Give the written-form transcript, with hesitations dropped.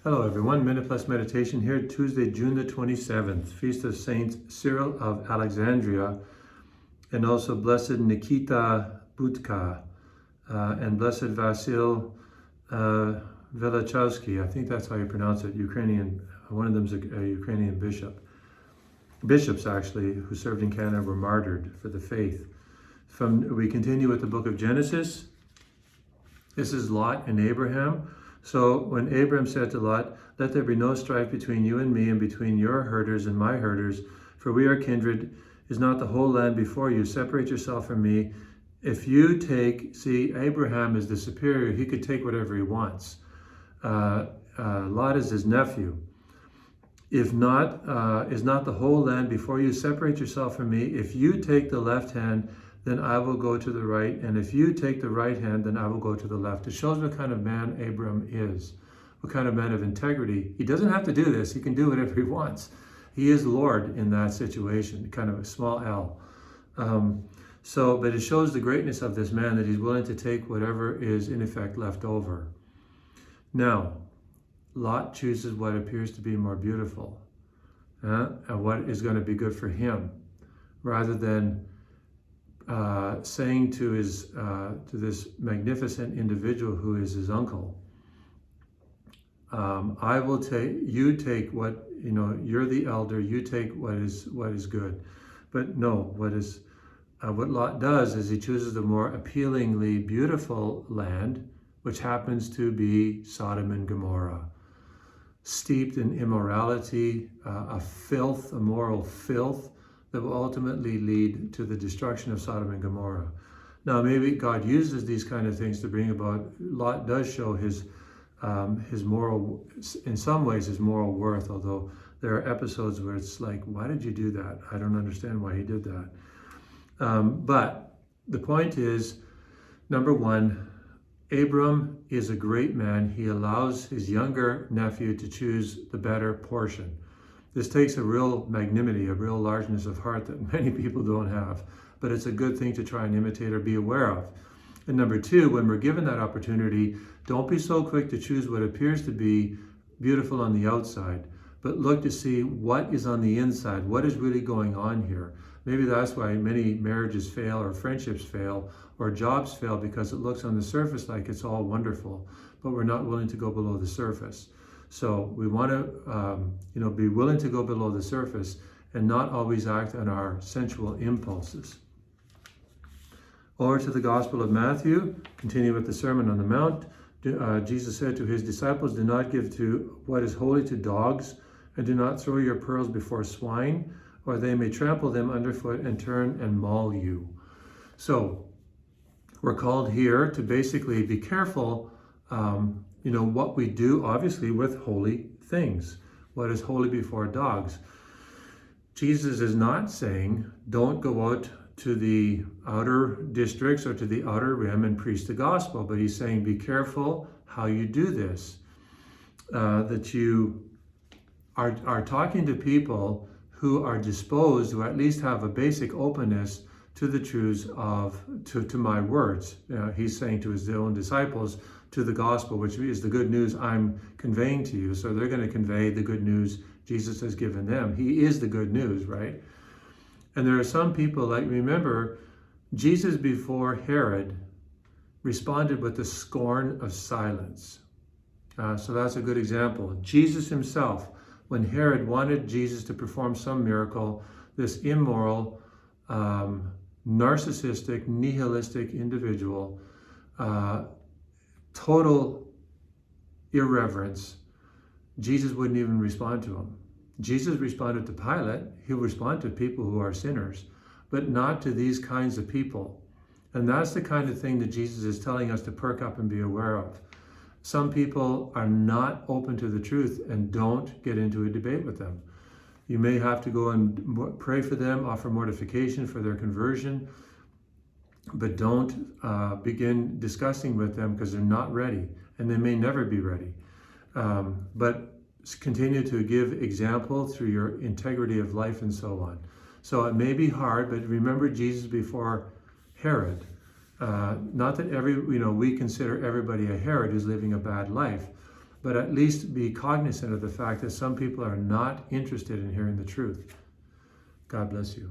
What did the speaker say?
Hello everyone, Minute Plus Meditation here, Tuesday, June the 27th, Feast of Saint Cyril of Alexandria, and also Blessed Nikita Budka, and Blessed Vasil Velachowski. I think that's how you pronounce it, Ukrainian. One of them's a Ukrainian bishop. Bishops, actually, who served in Canada were martyred for the faith. We continue with the book of Genesis. This is Lot and Abraham. So when Abraham said to Lot, "Let there be no strife between you and me, and between your herders and my herders, for we are kindred. Is not the whole land before you? Separate yourself from me. If you take," see, Abraham is the superior. He could take whatever he wants. Lot is his nephew. "If not, is not the whole land before you? Separate yourself from me. If you take the left hand, then I will go to the right. And if you take the right hand, then I will go to the left." It shows what kind of man Abram is, what kind of man of integrity. He doesn't have to do this. He can do whatever he wants. He is Lord in that situation, kind of a small L. But it shows the greatness of this man, that he's willing to take whatever is in effect left over. Now, Lot chooses what appears to be more beautiful, and what is going to be good for him, rather than saying to this magnificent individual who is his uncle, "I will take. You take what You're the elder. You take what is good." But no, what Lot does is he chooses the more appealingly beautiful land, which happens to be Sodom and Gomorrah, steeped in immorality, a moral filth that will ultimately lead to the destruction of Sodom and Gomorrah. Now, maybe God uses these kind of things to bring about. Lot does show his moral, in some ways, his moral worth, although there are episodes where it's like, why did you do that? I don't understand why he did that. But the point is, number one, Abram is a great man. He allows his younger nephew to choose the better portion. This takes a real magnanimity, a real largeness of heart that many people don't have, but it's a good thing to try and imitate or be aware of. And number two, when we're given that opportunity, don't be so quick to choose what appears to be beautiful on the outside, but look to see what is on the inside, what is really going on here. Maybe that's why many marriages fail, or friendships fail, or jobs fail, because it looks on the surface like it's all wonderful, but we're not willing to go below the surface. So we want to, be willing to go below the surface and not always act on our sensual impulses. Over to the Gospel of Matthew, continue with the Sermon on the Mount. Jesus said to his disciples, "Do not give to what is holy to dogs, and do not throw your pearls before swine, or they may trample them underfoot and turn and maul you." So we're called here to basically be careful, what we do, obviously, with holy things. What is holy before dogs? Jesus is not saying, don't go out to the outer districts or to the outer rim and preach the gospel, but he's saying, be careful how you do this. That you are talking to people who are disposed, who at least have a basic openness to the truths to my words. He's saying to his own disciples, to the gospel, which is the good news I'm conveying to you. So they're going to convey the good news Jesus has given them. He is the good news, right? And there are some people, like, remember, Jesus before Herod responded with the scorn of silence. So that's a good example. Jesus himself, when Herod wanted Jesus to perform some miracle, this immoral, narcissistic, nihilistic individual, total irreverence, Jesus wouldn't even respond to him. Jesus responded to Pilate. He'll respond to people who are sinners, but not to these kinds of people. And that's the kind of thing that Jesus is telling us to perk up and be aware of. Some people are not open to the truth, and don't get into a debate with them. You may have to go and pray for them, offer mortification for their conversion, but don't begin discussing with them, because they're not ready, and they may never be ready. But continue to give example through your integrity of life and so on. So it may be hard, but remember Jesus before Herod. Not that we consider everybody a Herod who's living a bad life, but at least be cognizant of the fact that some people are not interested in hearing the truth. God bless you.